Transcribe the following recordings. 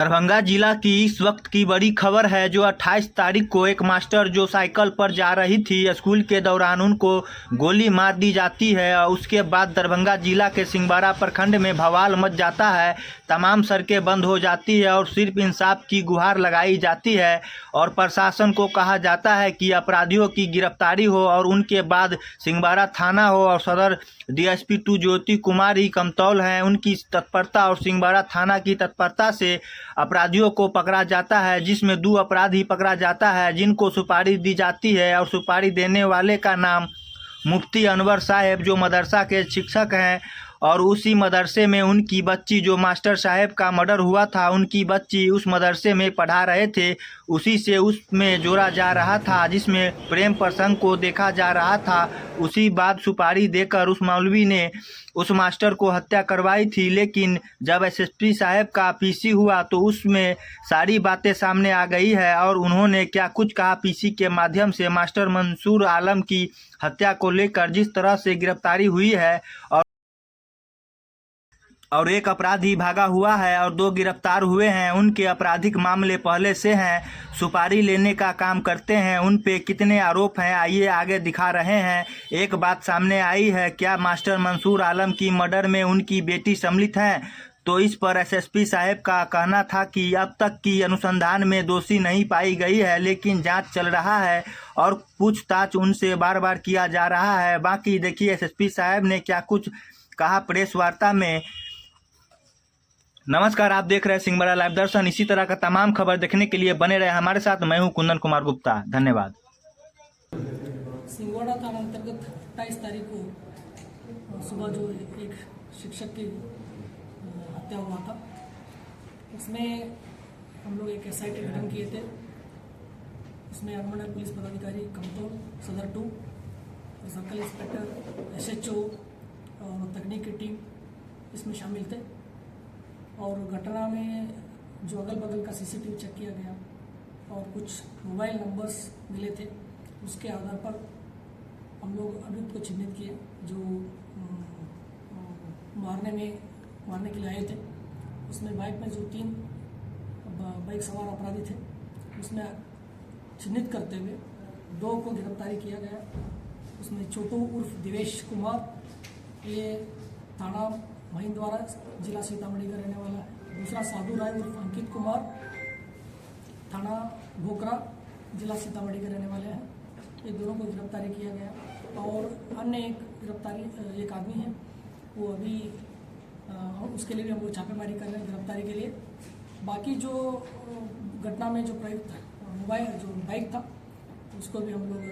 दरभंगा जिला की इस वक्त की बड़ी खबर है जो 28 तारीख को एक मास्टर जो साइकिल पर जा रही थी स्कूल के दौरान उनको गोली मार दी जाती है और उसके बाद दरभंगा जिला के सिंहवाड़ा प्रखंड में बवाल मच जाता है। तमाम सड़कें बंद हो जाती है और सिर्फ इंसाफ की गुहार लगाई जाती है और प्रशासन को कहा जाता है कि अपराधियों की गिरफ्तारी हो और उनके बाद सिंहवाड़ा थाना हो और सदर DSP 2 ज्योति कुमारी कमतौल हैं, उनकी तत्परता और सिंहवाड़ा थाना की तत्परता से अपराधियों को पकड़ा जाता है, जिसमें 2 अपराधी पकड़ा जाता है जिनको सुपारी दी जाती है और सुपारी देने वाले का नाम मुफ्ती अनवर साहब जो मदरसा के शिक्षक हैं और उसी मदरसे में उनकी बच्ची जो मास्टर साहब का मर्डर हुआ था उनकी बच्ची उस मदरसे में पढ़ा रहे थे, उसी से उसमें जोड़ा जा रहा था जिसमें प्रेम प्रसंग को देखा जा रहा था। उसी बाद सुपारी देकर उस मौलवी ने उस मास्टर को हत्या करवाई थी, लेकिन जब SSP साहब का PC हुआ तो उसमें सारी बातें सामने आ गई है और उन्होंने क्या कुछ कहा PC के माध्यम से मास्टर मंसूर आलम की हत्या को लेकर जिस तरह से गिरफ्तारी हुई है और एक अपराधी भागा हुआ है और 2 गिरफ्तार हुए हैं। उनके आपराधिक मामले पहले से हैं, सुपारी लेने का काम करते हैं। उन पे कितने आरोप हैं आइए आगे दिखा रहे हैं। एक बात सामने आई है, क्या मास्टर मंसूर आलम की मर्डर में उनकी बेटी सम्मिलित हैं? तो इस पर SSP साहब का कहना था कि अब तक की अनुसंधान में दोषी नहीं पाई गई है, लेकिन जांच चल रहा है और पूछताछ उनसे बार बार किया जा रहा है। बाकी देखिए SSP साहब ने क्या कुछ कहा प्रेस वार्ता में। नमस्कार, आप देख रहे हैं सिंहवाड़ा लाइव दर्शन। इसी तरह का तमाम खबर देखने के लिए बने रहे हमारे साथ। मैं हूं कुंदन कुमार गुप्ता, धन्यवाद। सिंहवाड़ा थाना अंतर्गत 28 तारीख को सुबह जो एक शिक्षक की हत्या हुआ था, उसमें हम लोग एक SIT गठन किए थे। इसमें अनुमंडल पुलिस पदाधिकारी कमतौल, सदर 2, सर्कल इंस्पेक्टर, SHO और तकनीक की टीम इसमें शामिल थे। और घटना में जो अगल बगल का CCTV चेक किया गया और कुछ मोबाइल नंबर्स मिले थे, उसके आधार पर हम लोग अभियुक्त को चिन्हित किए जो मारने के लिए आए थे। उसमें बाइक में जो 3 बाइक सवार अपराधी थे उसमें चिन्हित करते हुए 2 को गिरफ्तारी किया गया। उसमें छोटू उर्फ दिवेश कुमार, ये थाना महिंदवाड़ा जिला सीतामढ़ी का रहने वाला है। दूसरा साधु राय उर्फ अंकित कुमार, थाना भोकरा जिला सीतामढ़ी के रहने वाले हैं। ये दोनों को गिरफ्तारी किया गया और अन्य एक आदमी है, वो अभी उसके लिए भी हम लोग छापेमारी कर रहे हैं गिरफ्तारी के लिए। बाकी जो घटना में जो प्रयुक्त मोबाइल जो बाइक था उसको भी हम लोग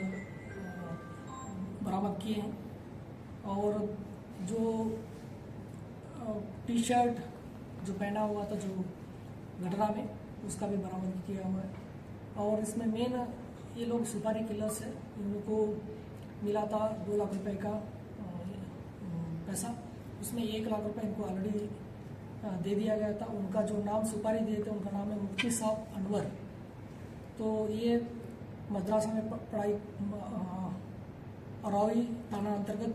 बरामद किए हैं और जो T-शर्ट जो पहना हुआ था जो घटना में, उसका भी बरामद किया हुआ है। और इसमें मेन ये लोग सुपारी किलर्स है, इन लोगों को मिला था 2 लाख रुपए का पैसा। उसमें 1 लाख रुपए इनको ऑलरेडी दे दिया गया था। उनका जो नाम सुपारी दिए थे उनका नाम है मुफ्ती साहब अनवर। तो ये मद्रासा में पढ़ाई अरावी थाना अंतर्गत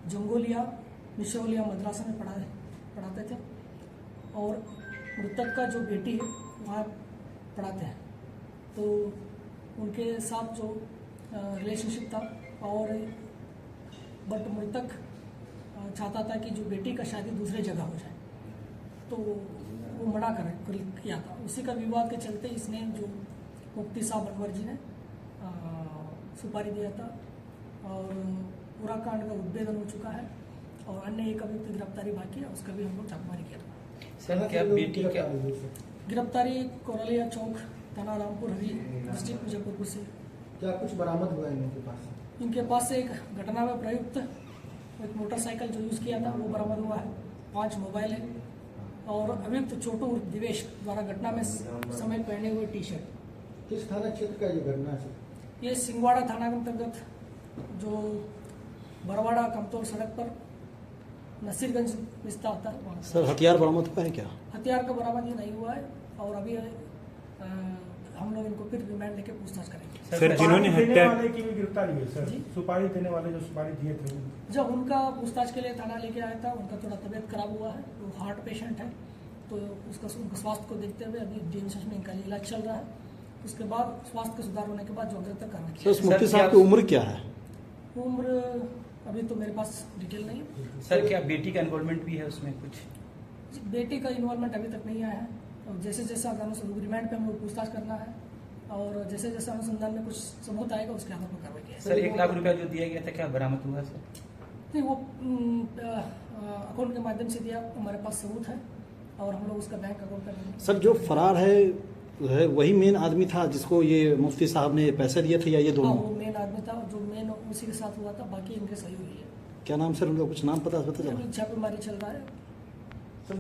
जंगोलिया निशोलिया मद्रासा में पढ़ाते थे और मृतक का जो बेटी है वहाँ पढ़ाते हैं। तो उनके साथ जो रिलेशनशिप था और बट मृतक चाहता था कि जो बेटी का शादी दूसरे जगह हो जाए, तो वो मना किया था। उसी का विवाद के चलते इसने जो मुफ्ती साहब अनवर जी ने सुपारी दिया था और पूरा कांड का उद्भेदन हो चुका है और अन्य एक अभियुक्त गिरफ्तारी बाकी है, उसका भी हम लोग छापेमारी किया। सर क्या बेटी क्या गिरफ्तारी कोरलिया चौक थाना रामपुर हरी डिस्ट्रिक्ट मुजफ्फरपुर से। क्या कुछ बरामद हुआ है इनके पास से एक घटना में प्रयुक्त एक मोटरसाइकिल जो यूज़ किया था वो बरामद हुआ है, 5 मोबाइल है और अभियुक्त छोटू दिवेश द्वारा घटना में समय पहने हुए T-शर्ट। किस थाना क्षेत्र का ये घटना है? ये सिंहवाड़ा थाना के अंतर्गत जो बरवाड़ा कमतौल सड़क पर नसीरगंज रिश्ता आता है। सर हथियार बरामद हुआ है क्या? हथियार का बरामद ये नहीं हुआ है और अभी हम लोग इनको फिर रिमांड लेके पूछताछ करेंगे। सर जिन्होंने हत्या वाले की भी गिरफ्तारी है सर, सुपारी देने वाले जो सुपारी दिए थे, जब उनका पूछताछ के लिए थाना लेके आया था, उनका थोड़ा तबीयत खराब हुआ है, वो हार्ट पेशेंट है, तो उनके स्वास्थ्य को देखते हुए अभी डीएमसीएच में इनका इलाज चल रहा है। उसके बाद स्वास्थ्य का सुधार होने के बाद जो अग्रतर तक करना सर उस मुफ्ती साहब की उम्र क्या है? उम्र अभी तो मेरे पास डिटेल नहीं है। सर क्या बेटी का इन्वॉल्वमेंट भी है उसमें कुछ? बेटी का इन्वॉल्वमेंट अभी तक नहीं आया है। और जैसे जैसे अगर रिमांड पे हम लोग पूछताछ करना है और जैसे जैसे अनुसंधान में कुछ सबूत आएगा उसके आधार पर कार्रवाई की सर 1 लाख रुपया जो दिया गया था क्या बरामद हुआ सर? नहीं, वो अकाउंट के माध्यम से दिया, हमारे पास सबूत है और हम लोग उसका बैंक अकाउंट का। सर जो फरार है वही मेन आदमी था जिसको ये मुफ्ती साहब ने पैसे दिए थे या ये दोनों? वो मेन आदमी था जो मेन उसी के साथ हुआ था, बाकी इनके सहयोगी है। क्या नाम सर उनका? कुछ नाम पता चला? छापेमारी चल रहा है।